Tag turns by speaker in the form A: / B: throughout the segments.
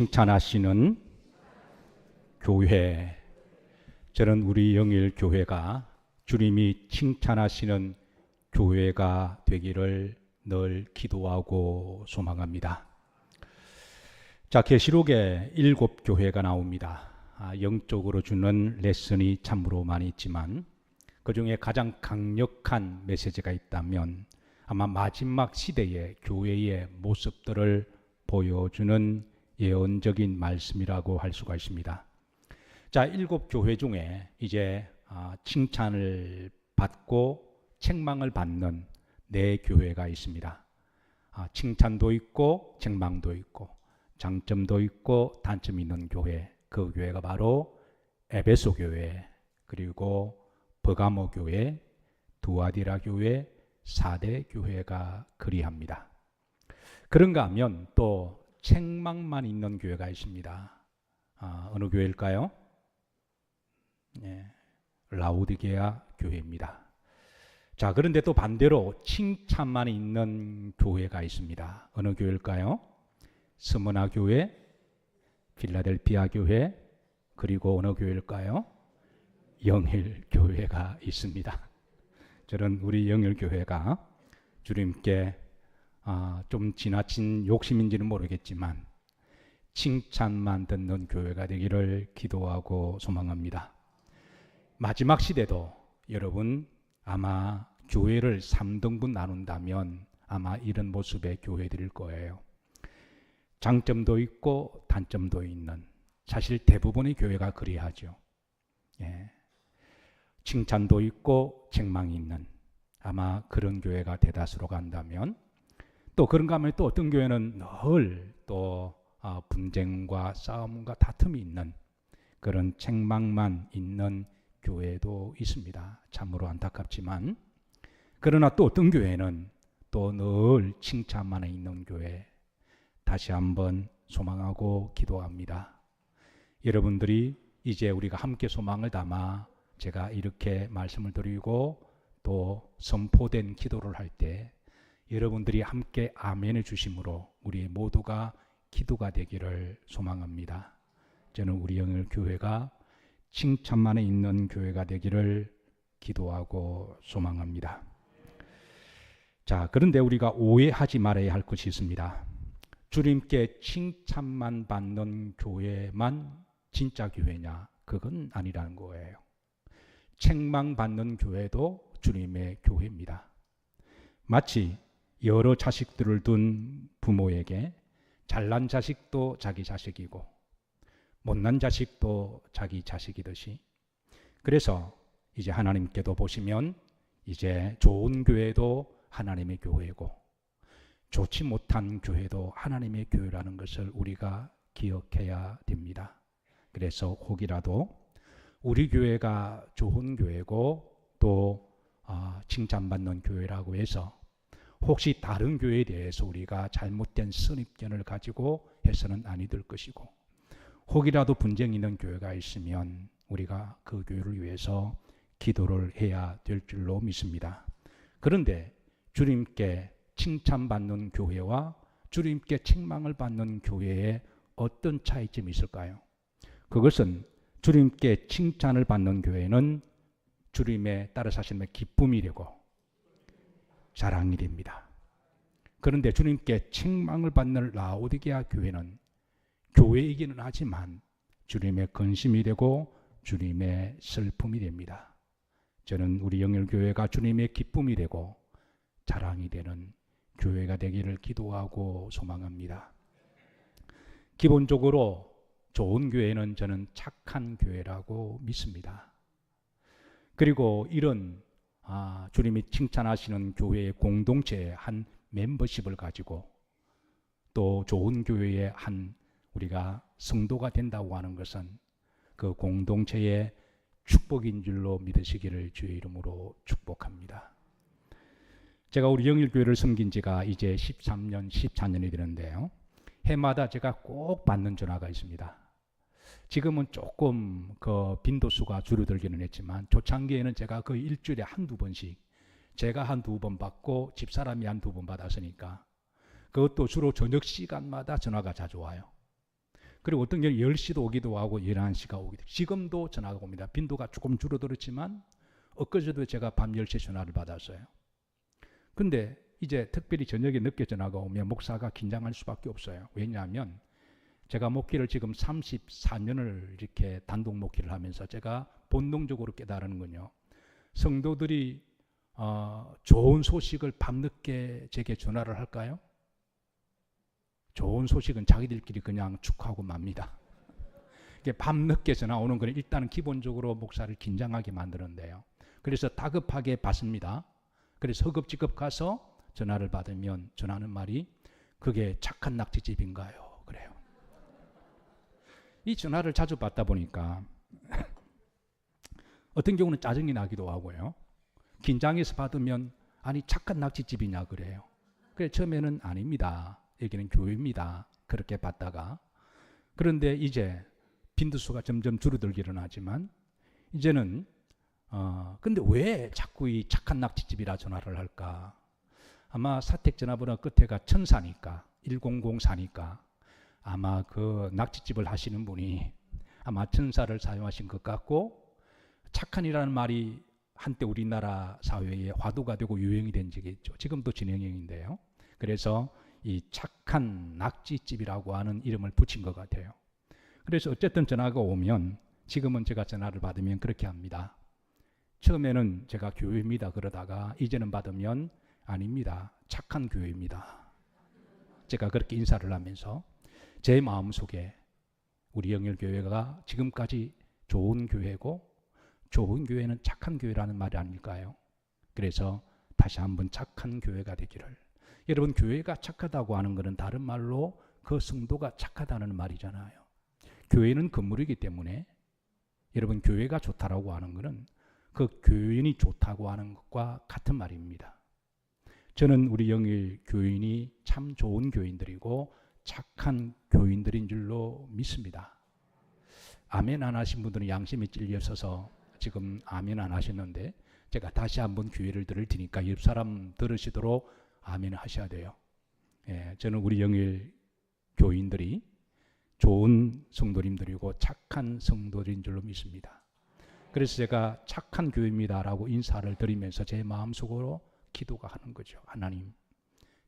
A: 칭찬하시는 교회. 저는 우리 영일 교회가 주님이 칭찬하시는 교회가 되기를 늘 기도하고 소망합니다. 자, 계시록에 7교회가 나옵니다. 영적으로 주는 레슨이 참으로 많이 있지만 그 중에 가장 강력한 메시지가 있다면 아마 마지막 시대의 교회의 모습들을 보여주는 예언적인 말씀이라고 할 수가 있습니다. 자, 7교회 중에 이제 칭찬을 받고 책망을 받는 4교회가 있습니다. 칭찬도 있고 책망도 있고 장점도 있고 단점이 있는 교회, 그 교회가 바로 에베소 교회, 그리고 버가모 교회, 두아디라 교회, 사대 교회가 그리합니다. 그런가 하면 또 책망만 있는 교회가 있습니다. 어느 교회일까요? 라오디게아 교회입니다. 자, 그런데 또 반대로 칭찬만 있는 교회가 있습니다. 어느 교회일까요? 스무나 교회, 필라델피아 교회, 그리고 어느 교회일까요? 영일 교회가 있습니다. 저는 우리 영일 교회가 주님께 좀 지나친 욕심인지는 모르겠지만 칭찬만 듣는 교회가 되기를 기도하고 소망합니다. 마지막 시대도 여러분 아마 교회를 3등분 나눈다면 아마 이런 모습의 교회들일 거예요. 장점도 있고 단점도 있는, 사실 대부분의 교회가 그리하죠. 칭찬도 있고 책망이 있는 아마 그런 교회가 대다수로 간다면, 또 그런가 하면 또 어떤 교회는 늘 또 분쟁과 싸움과 다툼이 있는 그런 책망만 있는 교회도 있습니다. 참으로 안타깝지만, 그러나 또 어떤 교회는 또 늘 칭찬만 있는 교회, 다시 한번 소망하고 기도합니다. 여러분들이 이제 우리가 함께 소망을 담아 제가 이렇게 말씀을 드리고 또 선포된 기도를 할 때 여러분들이 함께 아멘해 주심으로 우리 모두가 기도가 되기를 소망합니다. 저는 우리 영일 교회가 칭찬만에 있는 교회가 되기를 기도하고 소망합니다. 자, 그런데 우리가 오해하지 말아야 할 것이 있습니다. 주님께 칭찬만 받는 교회만 진짜 교회냐? 그건 아니라는 거예요. 책망받는 교회도 주님의 교회입니다. 마치 여러 자식들을 둔 부모에게 잘난 자식도 자기 자식이고 못난 자식도 자기 자식이듯이, 그래서 이제 하나님께도 보시면 이제 좋은 교회도 하나님의 교회고 좋지 못한 교회도 하나님의 교회라는 것을 우리가 기억해야 됩니다. 그래서 혹이라도 우리 교회가 좋은 교회고 또 칭찬받는 교회라고 해서 혹시 다른 교회에 대해서 우리가 잘못된 선입견을 가지고 해서는 아니 될 것이고, 혹이라도 분쟁이 있는 교회가 있으면 우리가 그 교회를 위해서 기도를 해야 될 줄로 믿습니다. 그런데 주님께 칭찬받는 교회와 주님께 책망을 받는 교회에 어떤 차이점이 있을까요? 그것은 주님께 칭찬을 받는 교회는 주님의 따라 사시는 기쁨이 되고 자랑이 됩니다. 그런데 주님께 책망을 받는 라오디게아 교회는 교회이기는 하지만 주님의 근심이 되고 주님의 슬픔이 됩니다. 저는 우리 영일교회가 주님의 기쁨이 되고 자랑이 되는 교회가 되기를 기도하고 소망합니다. 기본적으로 좋은 교회는 저는 착한 교회라고 믿습니다. 그리고 이런 주님이 칭찬하시는 교회의 공동체의 한 멤버십을 가지고 또 좋은 교회의 한 우리가 성도가 된다고 하는 것은 그 공동체의 축복인 줄로 믿으시기를 주의 이름으로 축복합니다. 제가 우리 영일교회를 섬긴 지가 이제 13년, 14년이 되는데요. 해마다 제가 꼭 받는 전화가 있습니다. 지금은 조금 그 빈도수가 줄어들기는 했지만 초창기에는 제가 거의 일주일에 한두 번씩, 제가 한두 번 받고 집사람이 한두 번 받았으니까 그것도 주로 저녁 시간마다 전화가 자주 와요. 그리고 어떤 경우는 10시도 오기도 하고 11시가 오기도. 지금도 전화가 옵니다. 빈도가 조금 줄어들었지만 엊그제도 제가 밤 10시에 전화를 받았어요. 근데 이제 특별히 저녁에 늦게 전화가 오면 목사가 긴장할 수밖에 없어요. 왜냐하면 제가 목회를 지금 34년을 이렇게 단독 목회를 하면서 제가 본능적으로 깨달은 건요. 성도들이 좋은 소식을 밤늦게 제게 전화를 할까요? 좋은 소식은 자기들끼리 그냥 축하하고 맙니다. 밤늦게 전화 오는 건 일단은 기본적으로 목사를 긴장하게 만드는데요. 그래서 다급하게 받습니다. 그래서 허겁지겁 가서 전화를 받으면 전하는 말이 그게 착한 낙지집인가요? 그래요. 이 전화를 자주 받다 보니까 어떤 경우는 짜증이 나기도 하고요. 긴장해서 받으면 아니 착한 낙지집이냐 그래요. 그래 처음에는 아닙니다. 여기는 교회입니다. 그렇게 받다가 그런데 이제 빈도수가 점점 줄어들기는 하지만 이제는 근데 왜 자꾸 이 착한 낙지집이라 전화를 할까? 아마 사택 전화번호 끝에가 1004니까 1004니까 아마 그 낙지집을 하시는 분이 아마 1004를 사용하신 것 같고 착한이라는 말이 한때 우리나라 사회에 화두가 되고 유행이 된 적이 있죠. 지금도 진행형인데요. 그래서 이 착한 낙지집이라고 하는 이름을 붙인 것 같아요. 그래서 어쨌든 전화가 오면 지금은 제가 전화를 받으면 그렇게 합니다. 처음에는 제가 교회입니다 그러다가 이제는 받으면 아닙니다. 착한 교회입니다. 제가 그렇게 인사를 하면서 제 마음속에 우리 영일교회가 지금까지 좋은 교회고 좋은 교회는 착한 교회라는 말이 아닐까요? 그래서 다시 한번 착한 교회가 되기를. 여러분 교회가 착하다고 하는 것은 다른 말로 그 성도가 착하다는 말이잖아요. 교회는 건물이기 때문에 여러분 교회가 좋다라고 하는 것은 그 교인이 좋다고 하는 것과 같은 말입니다. 저는 우리 영일 교인이 참 좋은 교인들이고 착한 교인들인 줄로 믿습니다. 아멘 안 하신 분들은 양심이 찔려서서 지금 아멘 안 하셨는데 제가 다시 한번 기회를 드릴 테니까 옆 사람 들으시도록 아멘 하셔야 돼요. 예, 저는 우리 영일 교인들이 좋은 성도님들이고 착한 성도들인 줄로 믿습니다. 그래서 제가 착한 교회입니다라고 인사를 드리면서 제 마음속으로 기도가 하는 거죠. 하나님,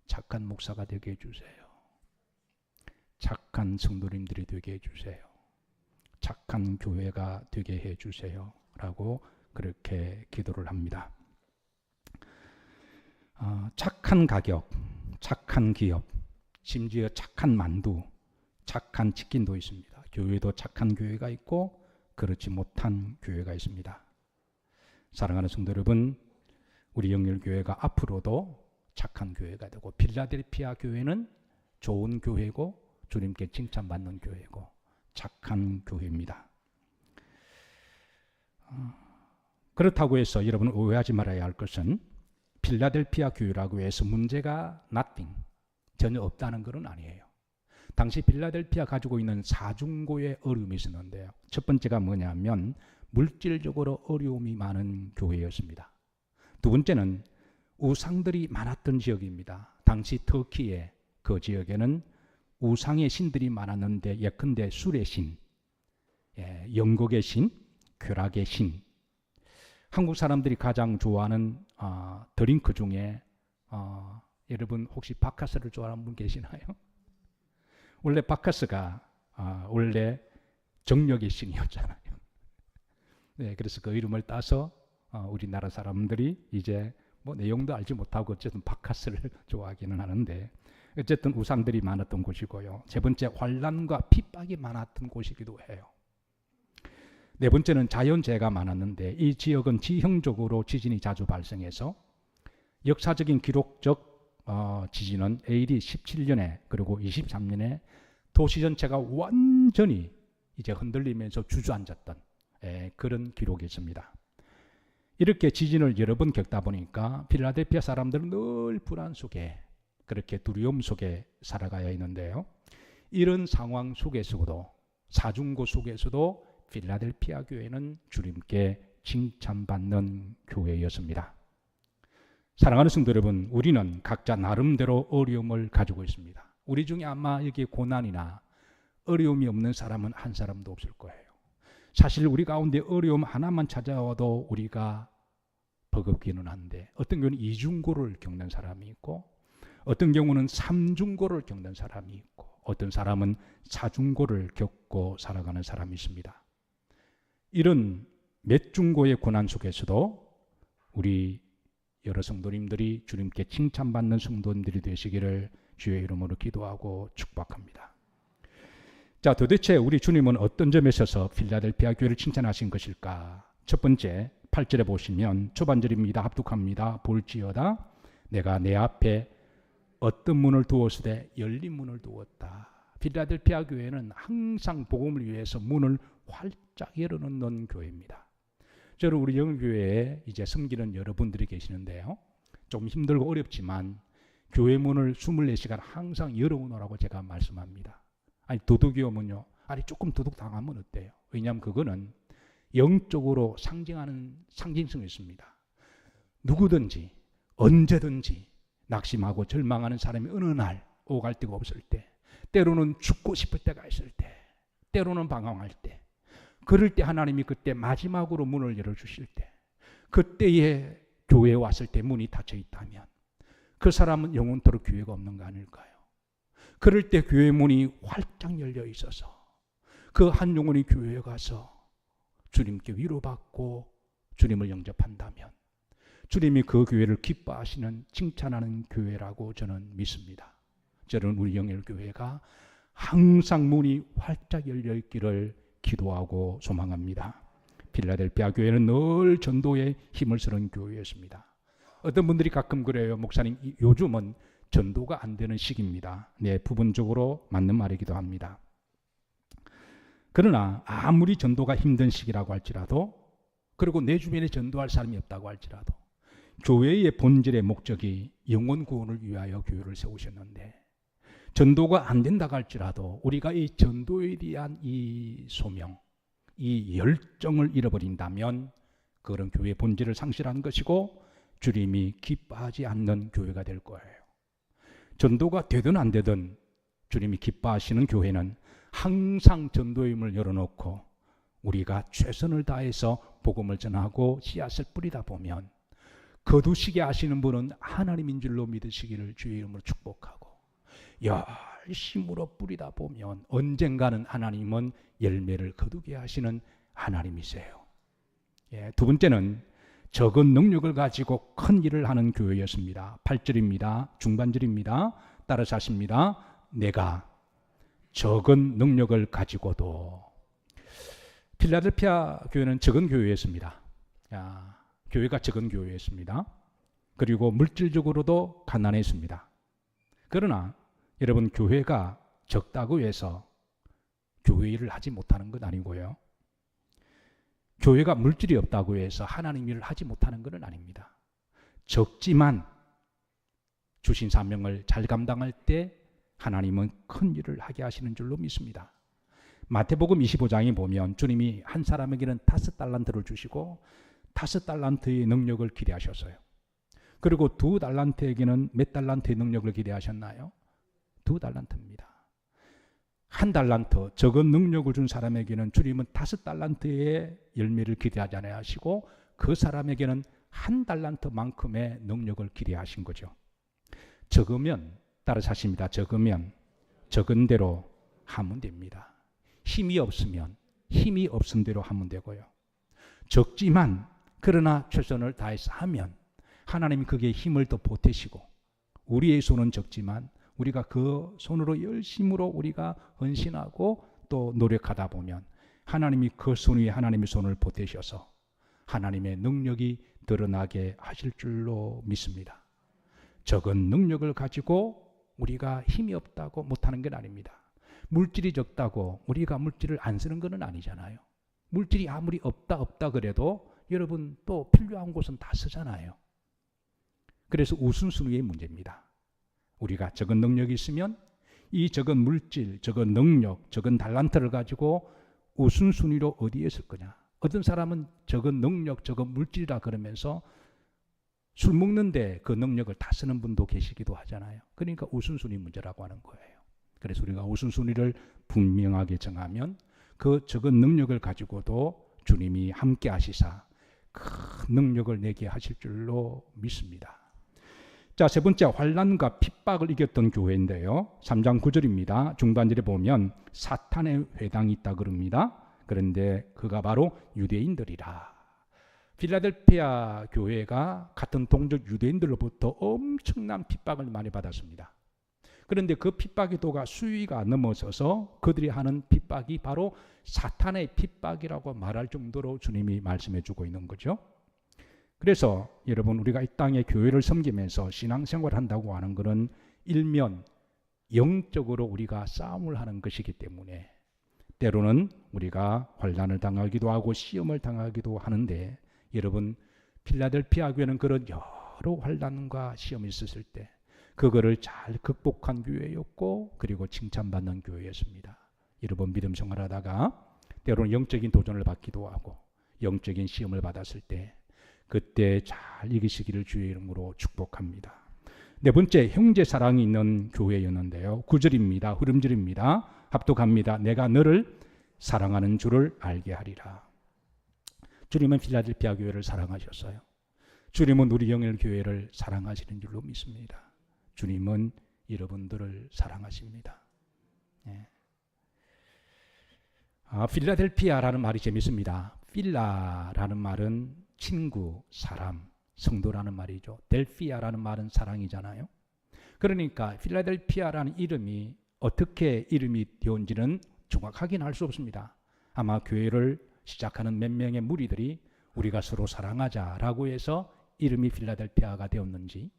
A: 착한 목사가 되게 해주세요. 착한 성도님들이 되게 해주세요. 착한 교회가 되게 해주세요. 라고 그렇게 기도를 합니다. 착한 가격, 착한 기업, 심지어 착한 만두, 착한 치킨도 있습니다. 교회도 착한 교회가 있고 그렇지 못한 교회가 있습니다. 사랑하는 성도 여러분, 우리 영일교회가 앞으로도 착한 교회가 되고 필라델피아 교회는 좋은 교회고 주님께 칭찬받는 교회고 착한 교회입니다. 그렇다고 해서 여러분 오해하지 말아야 할 것은 필라델피아 교회라고 해서 문제가 nothing, 전혀 없다는 것은 아니에요. 당시 필라델피아 가지고 있는 사중고의 어려움이 있었는데요. 첫 번째가 뭐냐면 물질적으로 어려움이 많은 교회였습니다. 두 번째는 우상들이 많았던 지역입니다. 당시 터키의 그 지역에는 우상의 신들이 많았는데 예컨대 술의 신, 영국의 신, 쾌락의 신, 한국 사람들이 가장 좋아하는 드링크 중에 여러분 혹시 바카스를 좋아하는 분 계시나요? 원래 바카스가 원래 정력의 신이었잖아요. 네, 그래서 그 이름을 따서 우리나라 사람들이 이제 뭐 내용도 알지 못하고 어쨌든 바카스를 좋아하기는 하는데 어쨌든 우상들이 많았던 곳이고요. 세 번째 환난과 핍박이 많았던 곳이기도 해요. 네 번째는 자연재해가 많았는데 이 지역은 지형적으로 지진이 자주 발생해서 역사적인 기록적 지진은 AD 17년에 그리고 23년에 도시 전체가 완전히 이제 흔들리면서 주저앉았던 그런 기록이 있습니다. 이렇게 지진을 여러 번 겪다 보니까 필라델피아 사람들은 늘 불안 속에 그렇게 두려움 속에 살아가야 했는데요. 이런 상황 속에서도 사중고 속에서도 필라델피아 교회는 주님께 칭찬받는 교회였습니다. 사랑하는 성도 여러분, 우리는 각자 나름대로 어려움을 가지고 있습니다. 우리 중에 아마 여기 고난이나 어려움이 없는 사람은 한 사람도 없을 거예요. 사실 우리 가운데 어려움 하나만 찾아와도 우리가 버겁기는 한데, 어떤 경우는 이중고를 겪는 사람이 있고, 어떤 경우는 삼중고를 겪는 사람이 있고, 어떤 사람은 사중고를 겪고 살아가는 사람이 있습니다. 이런 몇 중고의 고난 속에서도 우리 여러 성도님들이 주님께 칭찬받는 성도님들이 되시기를 주의 이름으로 기도하고 축복합니다. 자, 도대체 우리 주님은 어떤 점에 있어서 필라델피아 교회를 칭찬하신 것일까? 첫 번째, 8절에 보시면 초반절입니다. 합독합니다. 볼지어다 내가 내 앞에 어떤 문을 두었으되 열린 문을 두었다. 필라델피아 교회는 항상 복음을 위해서 문을 활짝 열어놓는 교회입니다. 저는 우리 영교회에 이제 섬기는 여러분들이 계시는데요, 좀 힘들고 어렵지만 교회 문을 24시간 항상 열어놓으라고 제가 말씀합니다. 아니, 도둑이 오면요, 아니 조금 도둑 당하면 어때요? 왜냐하면 그거는 영적으로 상징하는 상징성이 있습니다. 누구든지 언제든지 낙심하고 절망하는 사람이 어느 날 오갈 데가 없을 때, 때로는 죽고 싶을 때가 있을 때, 때로는 방황할 때, 그럴 때 하나님이 그때 마지막으로 문을 열어주실 때, 그때에 교회에 왔을 때 문이 닫혀 있다면 그 사람은 영원토록 교회가 없는 거 아닐까요? 그럴 때 교회 문이 활짝 열려 있어서 그 한 영혼이 교회에 가서 주님께 위로받고 주님을 영접한다면 주님이 그 교회를 기뻐하시는, 칭찬하는 교회라고 저는 믿습니다. 저는 우리 영일교회가 항상 문이 활짝 열려 있기를 기도하고 소망합니다. 필라델피아 교회는 늘 전도에 힘을 쓰는 교회였습니다. 어떤 분들이 가끔 그래요. 목사님, 요즘은 전도가 안 되는 시기입니다. 네, 부분적으로 맞는 말이기도 합니다. 그러나 아무리 전도가 힘든 시기라고 할지라도, 그리고 내 주변에 전도할 사람이 없다고 할지라도, 교회의 본질의 목적이 영혼 구원을 위하여 교회를 세우셨는데, 전도가 안 된다고 할지라도 우리가 이 전도에 대한 이 소명, 이 열정을 잃어버린다면 그런 교회의 본질을 상실한 것이고 주님이 기뻐하지 않는 교회가 될 거예요. 전도가 되든 안 되든 주님이 기뻐하시는 교회는 항상 전도의 문을 열어놓고 우리가 최선을 다해서 복음을 전하고 씨앗을 뿌리다 보면 거두시게 하시는 분은 하나님인 줄로 믿으시기를 주의 이름으로 축복하고, 열심으로 뿌리다 보면 언젠가는 하나님은 열매를 거두게 하시는 하나님이세요. 두 번째는 적은 능력을 가지고 큰 일을 하는 교회였습니다. 8절입니다. 중반절입니다. 따라서 하십니다. 내가 적은 능력을 가지고도. 필라델피아 교회는 적은 교회였습니다. 교회가 적은 교회였습니다. 그리고 물질적으로도 가난했습니다. 그러나 여러분, 교회가 적다고 해서 교회 일을 하지 못하는 건 아니고요, 교회가 물질이 없다고 해서 하나님 일을 하지 못하는 건 아닙니다. 적지만 주신 사명을 잘 감당할 때 하나님은 큰 일을 하게 하시는 줄로 믿습니다. 마태복음 25장에 보면 주님이 한 사람에게는 5달란트를 주시고 5달란트의 능력을 기대하셨어요. 그리고 2달란트에게는 몇 달란트의 능력을 기대하셨나요? 2달란트입니다. 1달란트, 적은 능력을 준 사람에게는 주님은 5달란트의 열매를 기대하지 않아야 하시고 그 사람에게는 1달란트만큼의 능력을 기대하신 거죠. 적으면, 따라서 하십니다. 적으면 적은 대로 하면 됩니다. 힘이 없으면 힘이 없은 대로 하면 되고요. 적지만 그러나 최선을 다해서 하면 하나님이 그게 힘을 더 보태시고, 우리의 손은 적지만 우리가 그 손으로 열심으로 우리가 헌신하고 또 노력하다 보면 하나님이 그 손 위에 하나님의 손을 보태셔서 하나님의 능력이 드러나게 하실 줄로 믿습니다. 적은 능력을 가지고 우리가 힘이 없다고 못하는 건 아닙니다. 물질이 적다고 우리가 물질을 안 쓰는 건 아니잖아요. 물질이 아무리 없다 그래도 여러분 또 필요한 곳은 다 쓰잖아요. 그래서 우선순위의 문제입니다. 우리가 적은 능력이 있으면 이 적은 물질, 적은 능력, 적은 달란트를 가지고 우선순위로 어디에 쓸 거냐. 어떤 사람은 적은 능력, 적은 물질이라 그러면서 술 먹는데 그 능력을 다 쓰는 분도 계시기도 하잖아요. 그러니까 우선순위 문제라고 하는 거예요. 그래서 우리가 우선순위를 분명하게 정하면 그 적은 능력을 가지고도 주님이 함께 하시사 큰 능력을 내게 하실 줄로 믿습니다. 자, 세 번째, 환난과 핍박을 이겼던 교회인데요. 3장 9절입니다. 중반절에 보면 사탄의 회당이 있다 그럽니다. 그런데 그가 바로 유대인들이라. 필라델피아 교회가 같은 동족 유대인들로부터 엄청난 핍박을 많이 받았습니다. 그런데 그 핍박의 도가 수위가 넘어서서 그들이 하는 핍박이 바로 사탄의 핍박이라고 말할 정도로 주님이 말씀해 주고 있는 거죠. 그래서 여러분, 우리가 이 땅에 교회를 섬기면서 신앙생활을 한다고 하는 것은 일면 영적으로 우리가 싸움을 하는 것이기 때문에 때로는 우리가 환난을 당하기도 하고 시험을 당하기도 하는데, 여러분, 필라델피아 교회는 그런 여러 환난과 시험이 있었을 때 그거를 잘 극복한 교회였고, 그리고 칭찬받는 교회였습니다. 여러분, 믿음 생활하다가 때로는 영적인 도전을 받기도 하고 영적인 시험을 받았을 때 그때 잘 이기시기를 주의 이름으로 축복합니다. 네 번째, 형제 사랑이 있는 교회였는데요. 9절입니다. 흐름절입니다. 합독합니다. 내가 너를 사랑하는 줄을 알게 하리라. 주님은 필라델피아 교회를 사랑하셨어요. 주님은 우리 영일 교회를 사랑하시는 줄로 믿습니다. 주님은 여러분들을 사랑하십니다. 네. 필라델피아라는 말이 재밌습니다. 필라라는 말은 친구, 사람, 성도라는 말이죠. 델피아라는 말은 사랑이잖아요. 그러니까 필라델피아라는 이름이 어떻게 이름이 되었는지는 정확하게는 알 수 없습니다. 아마 교회를 시작하는 몇 명의 무리들이 우리가 서로 사랑하자라고 해서 이름이 필라델피아가 되었는지,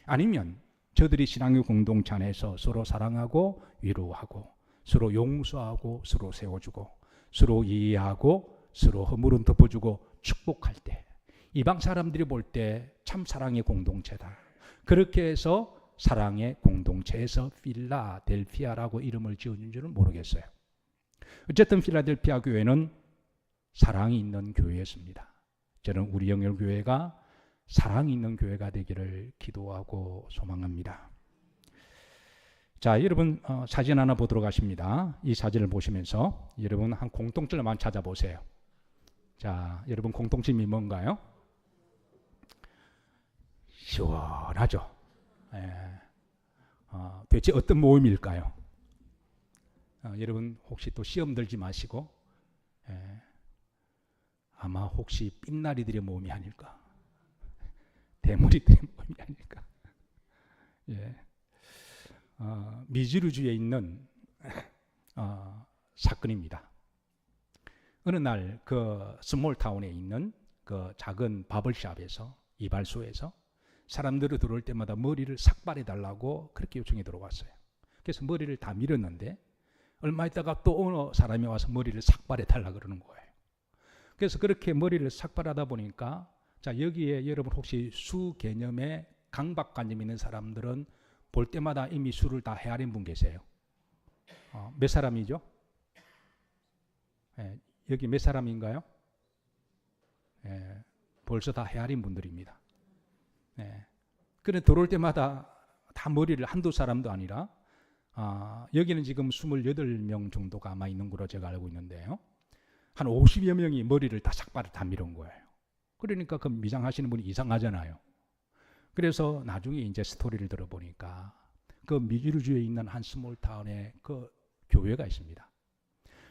A: 아니면 저들이 신앙의 공동체 안에서 서로 사랑하고 위로하고 서로 용서하고 서로 세워주고 서로 이해하고 서로 허물은 덮어주고 축복할 때 이방 사람들이 볼 때 참 사랑의 공동체다. 그렇게 해서 사랑의 공동체에서 필라델피아라고 이름을 지어준 줄은 모르겠어요. 어쨌든 필라델피아 교회는 사랑이 있는 교회였습니다. 저는 우리 영열교회가 사랑이 있는 교회가 되기를 기도하고 소망합니다. 자, 여러분 사진 하나 보도록 하십니다. 이 사진을 보시면서 여러분 한 공통점만 찾아보세요. 자, 여러분 공통점이 뭔가요? 시원하죠. 대체 어떤 모임일까요? 여러분 혹시 또 시험 들지 마시고 아마 혹시 삔나리들의 모임이 아닐까, 대머리들의 모임이 아닐까. 예. 미주리주에 있는 사건입니다. 어느 날 그 스몰타운에 있는 그 작은 바벌샵에서, 이발소에서 사람들이 들어올 때마다 머리를 삭발해 달라고 그렇게 요청이 들어왔어요. 그래서 머리를 다 밀었는데 얼마 있다가 또 어느 사람이 와서 머리를 삭발해 달라 그러는 거예요. 그래서 그렇게 머리를 삭발하다 보니까, 자, 여기에 여러분 혹시 수 개념에 강박관념 있는 사람들은 볼 때마다 이미 수를 다 헤아린 분 계세요. 몇 사람이죠? 여기 몇 사람인가요? 벌써 다 헤아린 분들입니다. 그런데 들어올 때마다 다 머리를 한두 사람도 아니라 여기는 지금 28명 정도가 아마 있는 걸로 제가 알고 있는데요. 한 50여 명이 머리를 다 삭발을 다 밀은 거예요. 그러니까 그 미장하시는 분이 이상하잖아요. 그래서 나중에 이제 스토리를 들어보니까 그 미주리주에 있는 한 스몰타운에 그 교회가 있습니다.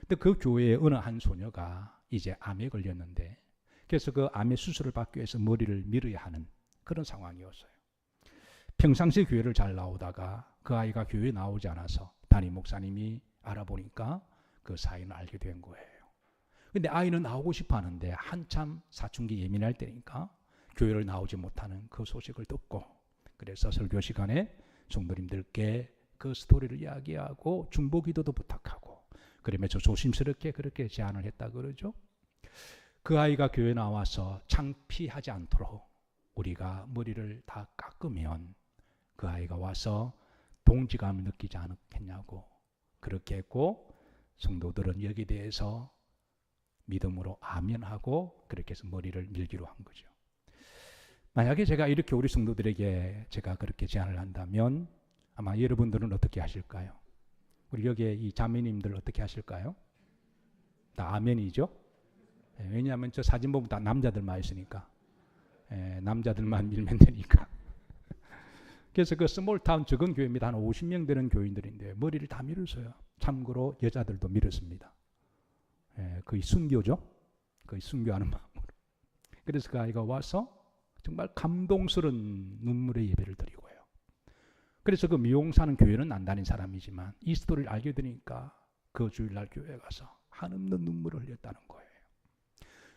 A: 근데 그 교회에 어느 한 소녀가 이제 암에 걸렸는데, 그래서 그 암의 수술을 받기 위해서 머리를 밀어야 하는 그런 상황이었어요. 평상시 교회를 잘 나오다가 그 아이가 교회에 나오지 않아서 담임 목사님이 알아보니까 그 사연을 알게 된 거예요. 근데 아이는 나오고 싶어 하는데 한참 사춘기 예민할 때니까 교회를 나오지 못하는 그 소식을 듣고, 그래서 설교 시간에 성도님들께 그 스토리를 이야기하고 중보기도도 부탁하고 그러면서 조심스럽게 그렇게 제안을 했다 그러죠. 그 아이가 교회 나와서 창피하지 않도록 우리가 머리를 다 깎으면 그 아이가 와서 동지감을 느끼지 않겠냐고 그렇게 했고, 성도들은 여기에 대해서 믿음으로 아멘하고 그렇게 해서 머리를 밀기로 한 거죠. 만약에 제가 이렇게 우리 성도들에게 제가 그렇게 제안을 한다면 아마 여러분들은 어떻게 하실까요? 우리 여기에 이 자매님들 어떻게 하실까요? 다 아멘이죠? 왜냐하면 저 사진 보면 다 남자들만 있으니까. 남자들만 밀면 되니까. 그래서 그 스몰타운 적은 교회입니다. 한 50명 되는 교인들인데 머리를 다 밀었어요. 참고로 여자들도 밀었습니다. 거의 순교죠. 거의 순교하는 마음으로. 그래서 그 아이가 와서 정말 감동스러운 눈물의 예배를 드리고요. 그래서 그 미용사는 교회는 안 다닌 사람이지만 이 스토리를 알게 되니까 그 주일날 교회에 가서 한없는 눈물을 흘렸다는 거예요.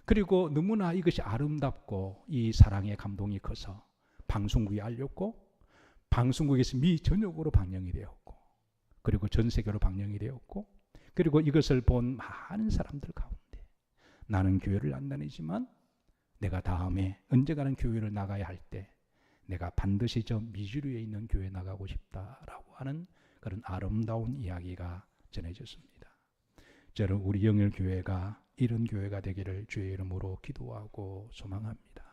A: 그리고 너무나 이것이 아름답고 이 사랑의 감동이 커서 방송국에 알렸고 방송국에서 미 전역으로 방영이 되었고 그리고 전 세계로 방영이 되었고 그리고 이것을 본 많은 사람들 가운데 나는 교회를 안 다니지만 내가 다음에 언젠가는 교회를 나가야 할 때 내가 반드시 저 미주리에 있는 교회에 나가고 싶다라고 하는 그런 아름다운 이야기가 전해졌습니다. 저는 우리 영일교회가 이런 교회가 되기를 주의 이름으로 기도하고 소망합니다.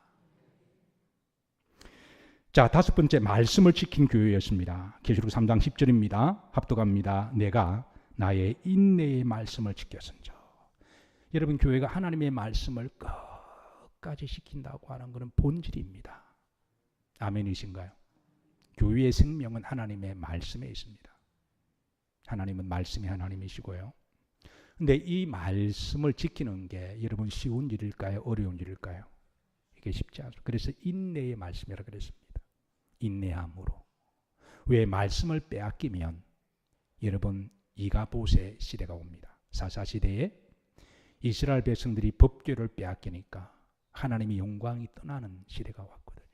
A: 자, 다섯 번째, 말씀을 지킨 교회였습니다. 계시록 3장 10절입니다. 합독합니다. 내가 나의 인내의 말씀을 지켰은저. 여러분, 교회가 하나님의 말씀을 끝까지 지킨다고 하는 것은 본질입니다. 아멘이신가요? 교회의 생명은 하나님의 말씀에 있습니다. 하나님은 말씀이 하나님이시고요. 근데 이 말씀을 지키는 게 여러분 쉬운 일일까요? 어려운 일일까요? 이게 쉽지 않습니다. 그래서 인내의 말씀이라 그랬습니다. 인내함으로. 왜 말씀을 빼앗기면 여러분 이가봇의 시대가 옵니다. 사사시대에 이스라엘 백성들이 법궤를 빼앗기니까 하나님의 영광이 떠나는 시대가 왔거든요.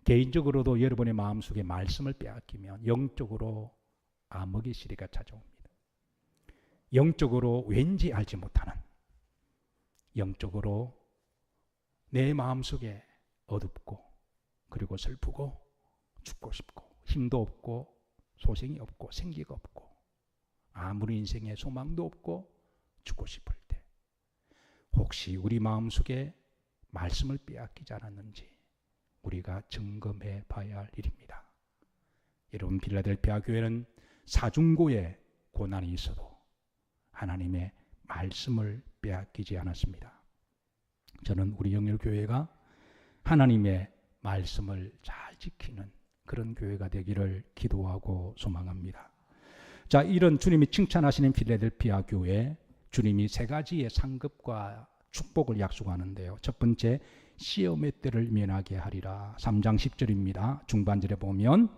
A: 개인적으로도 여러분의 마음속에 말씀을 빼앗기면 영적으로 암흑의 시대가 찾아옵니다. 영적으로 왠지 알지 못하는, 영적으로 내 마음속에 어둡고 그리고 슬프고 죽고 싶고 힘도 없고 소생이 없고 생기가 없고 아무리 인생에 소망도 없고 죽고 싶을 때 혹시 우리 마음속에 말씀을 빼앗기지 않았는지 우리가 점검해 봐야 할 일입니다. 여러분, 필라델피아 교회는 사중고에 고난이 있어도 하나님의 말씀을 빼앗기지 않았습니다. 저는 우리 영일교회가 하나님의 말씀을 잘 지키는 그런 교회가 되기를 기도하고 소망합니다. 자, 이런 주님이 칭찬하시는 필라델피아 교회, 주님이 세 가지의 상급과 축복을 약속하는데요. 첫 번째, 시험의 때를 면하게 하리라. 3장 10절입니다. 중반절에 보면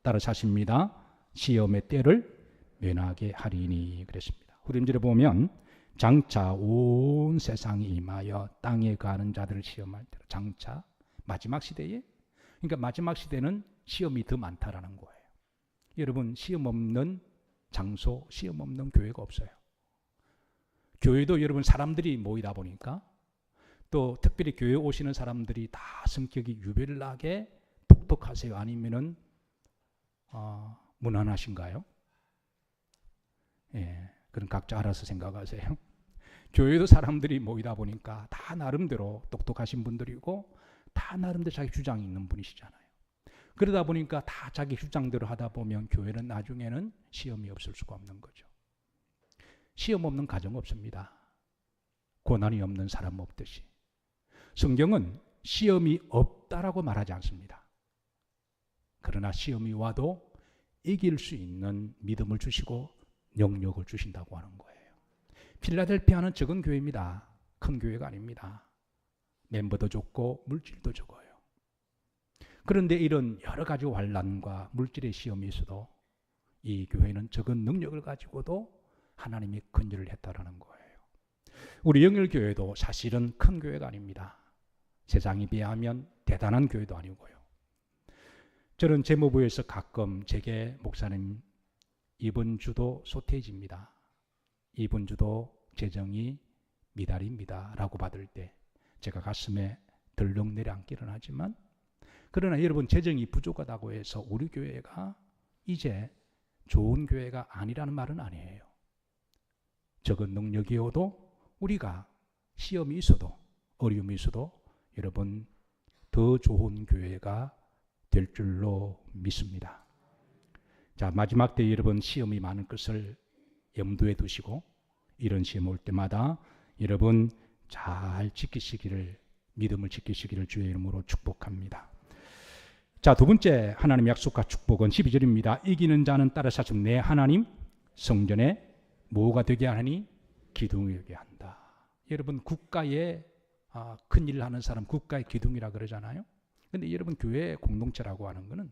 A: 따라서 하십니다. 시험의 때를 면하게 하리니 그랬습니다. 후렴절에 보면 장차 온 세상이 임하여 땅에 가는 자들을 시험할 때로. 장차 마지막 시대에, 그러니까 마지막 시대는 시험이 더 많다라는 거예요. 여러분, 시험 없는 장소, 시험 없는 교회가 없어요. 교회도 여러분 사람들이 모이다 보니까 또 특별히 교회 오시는 사람들이 다 성격이 유별나게 독특하세요? 아니면은 무난하신가요? 예, 그럼 각자 알아서 생각하세요. 교회도 사람들이 모이다 보니까 다 나름대로 똑똑하신 분들이고 다 나름대로 자기 주장이 있는 분이시잖아요. 그러다 보니까 다 자기 주장대로 하다 보면 교회는 나중에는 시험이 없을 수가 없는 거죠. 시험 없는 가정 없습니다. 고난이 없는 사람 없듯이. 성경은 시험이 없다라고 말하지 않습니다. 그러나 시험이 와도 이길 수 있는 믿음을 주시고 영역을 주신다고 하는 거예요. 필라델피아는 적은 교회입니다. 큰 교회가 아닙니다. 멤버도 적고 물질도 적어요. 그런데 이런 여러 가지 환난과 물질의 시험이 있어도 이 교회는 적은 능력을 가지고도 하나님이 큰 일을 했다라는 거예요. 우리 영일교회도 사실은 큰 교회가 아닙니다. 세상에 비하면 대단한 교회도 아니고요. 저는 재무부에서 가끔 제게 목사님 이번 주도 소태지입니다. 이번 주도 재정이 미달입니다 라고 받을 때 제가 가슴에 덜렁 내려앉기는 하지만, 그러나 여러분, 재정이 부족하다고 해서 우리 교회가 이제 좋은 교회가 아니라는 말은 아니에요. 적은 능력이어도 우리가 시험이 있어도 어려움이 있어도 여러분 더 좋은 교회가 될 줄로 믿습니다. 자, 마지막 때 여러분 시험이 많은 것을 염두에 두시고 이런 시험 올 때마다 여러분 잘 지키시기를, 믿음을 지키시기를 주의 이름으로 축복합니다. 자, 두 번째 하나님 약속과 축복은 12절입니다. 이기는 자는 따라사심 내 하나님 성전에 뭐가 되게 하니? 기둥이 되게 한다. 여러분 국가에 큰일 하는 사람 국가의 기둥이라 그러잖아요. 근데 여러분 교회 공동체라고 하는 것은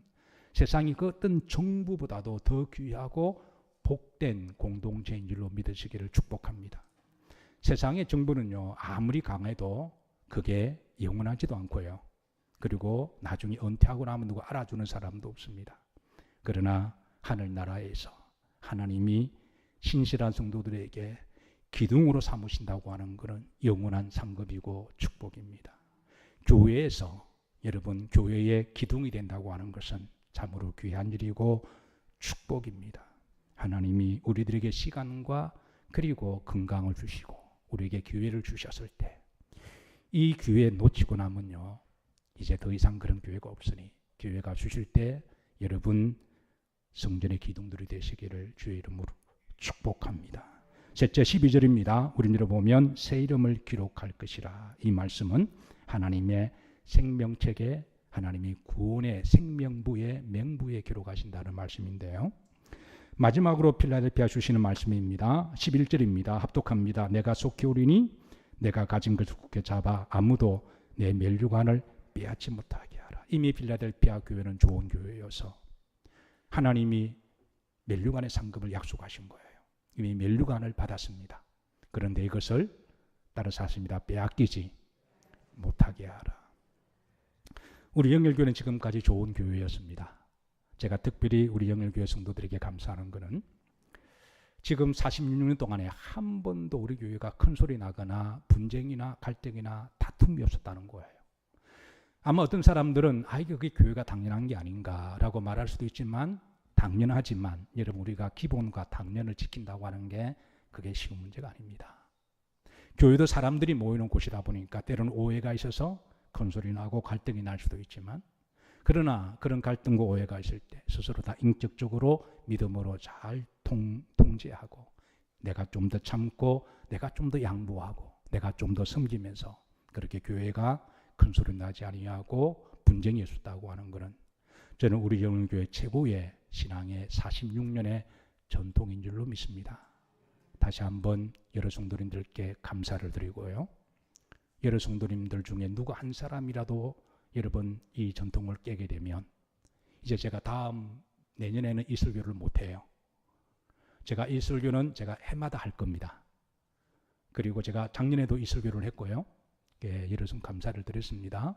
A: 세상이 그 어떤 정부보다도 더 귀하고 복된 공동체인 줄로 믿으시기를 축복합니다. 세상의 정부는요 아무리 강해도 그게 영원하지도 않고요. 그리고 나중에 은퇴하고 나면 누구 알아주는 사람도 없습니다. 그러나 하늘나라에서 하나님이 신실한 성도들에게 기둥으로 삼으신다고 하는 것은 영원한 상급이고 축복입니다. 교회에서 여러분 교회의 기둥이 된다고 하는 것은 참으로 귀한 일이고 축복입니다. 하나님이 우리들에게 시간과 그리고 건강을 주시고 우리에게 기회를 주셨을 때 이 기회 놓치고 나면요 이제 더 이상 그런 기회가 없으니 기회가 주실 때 여러분 성전의 기둥들이 되시기를 주의 이름으로 축복합니다. 셋째 12절입니다. 우리를 보면 새 이름을 기록할 것이라. 이 말씀은 하나님의 생명책에 하나님이 구원의 생명부의 맹부에 기록하신다는 말씀인데요. 마지막으로 필라델피아 주시는 말씀입니다. 11절입니다. 합독합니다. 내가 속히 오리니 내가 가진 것을 굳게 잡아 아무도 내 면류관을 빼앗지 못하게 하라. 이미 필라델피아 교회는 좋은 교회여서 하나님이 면류관의 상급을 약속하신 거예요. 이미 면류관을 받았습니다. 그런데 이것을 따라서 하십니다. 빼앗기지 못하게 하라. 우리 영일교회는 지금까지 좋은 교회였습니다. 제가 특별히 우리 영일교회 성도들에게 감사하는 것은 지금 46년 동안에 한 번도 우리 교회가 큰 소리 나거나 분쟁이나 갈등이나 다툼이 없었다는 거예요. 아마 어떤 사람들은 그게 교회가 당연한 게 아닌가라고 말할 수도 있지만 당연하지만 여러분 우리가 기본과 당연을 지킨다고 하는 게 그게 쉬운 문제가 아닙니다. 교회도 사람들이 모이는 곳이다 보니까 때로는 오해가 있어서 큰 소리 나고 갈등이 날 수도 있지만 그러나 그런 갈등과 오해가 있을 때 스스로 다 인격적으로 믿음으로 잘 통제하고 내가 좀 더 참고 내가 좀 더 양보하고 내가 좀 더 섬기면서 그렇게 교회가 큰 소리 나지 아니하고 분쟁이 없었다고 하는 것은 저는 우리 영일교회 최고의 신앙의 46년의 전통인 줄로 믿습니다. 다시 한번 여러 성도님들께 감사를 드리고요. 여러 성도님들 중에 누구 한 사람이라도 여러분 이 전통을 깨게 되면 이제 제가 내년에는 이 설교를 못해요. 제가 이 설교는 제가 해마다 할 겁니다. 그리고 제가 작년에도 이 설교를 했고요. 여러 분 감사를 드렸습니다.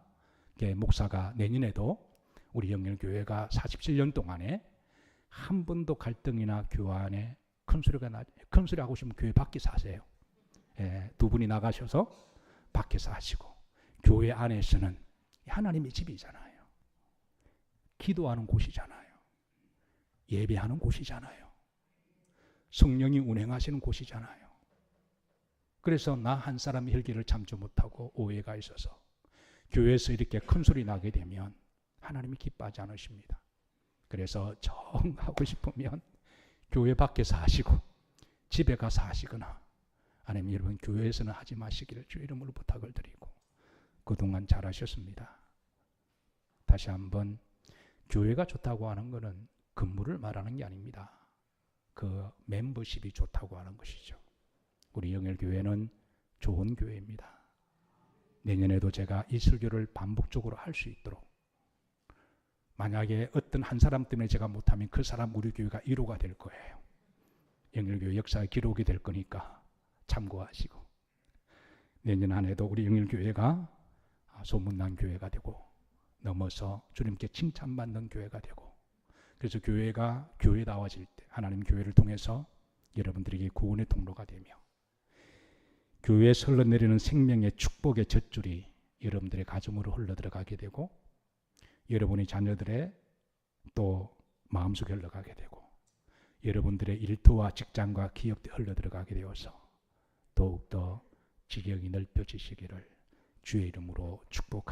A: 목사가 내년에도 우리 영일교회가 47년 동안에 한 번도 갈등이나 교환에 큰 소리 하고 싶으면 교회 밖에서 하세요. 두 분이 나가셔서 밖에서 하시고 교회 안에서는 하나님의 집이잖아요. 기도하는 곳이잖아요. 예배하는 곳이잖아요. 성령이 운행하시는 곳이잖아요. 그래서 나 한 사람의 혈기를 참지 못하고 오해가 있어서 교회에서 이렇게 큰 소리 나게 되면 하나님이 기뻐하지 않으십니다. 그래서 정 하고 싶으면 교회 밖에서 하시고 집에 가서 하시거나 아니면 여러분 교회에서는 하지 마시기를 주 이름으로 부탁을 드리고 그동안 잘하셨습니다. 다시 한번 교회가 좋다고 하는 것은 건물을 말하는 게 아닙니다. 그 멤버십이 좋다고 하는 것이죠. 우리 영일교회는 좋은 교회입니다. 내년에도 제가 이 설교를 반복적으로 할 수 있도록 만약에 어떤 한 사람 때문에 제가 못하면 그 사람 우리 교회가 1호가 될 거예요. 영일교회 역사의 기록이 될 거니까 참고하시고 내년 한 해도 우리 영일교회가 소문난 교회가 되고 넘어서 주님께 칭찬받는 교회가 되고 그래서 교회가 교회다워질 때 하나님 교회를 통해서 여러분들에게 구원의 통로가 되며 교회에서 흘러내리는 생명의 축복의 젖줄이 여러분들의 가정으로 흘러들어가게 되고 여러분의 자녀들의 또 마음속에 흘러가게 되고 여러분들의 일터와 직장과 기업에 흘러들어가게 되어서 더욱더 지경이 넓혀지시기를 주의 이름으로 축복합니다.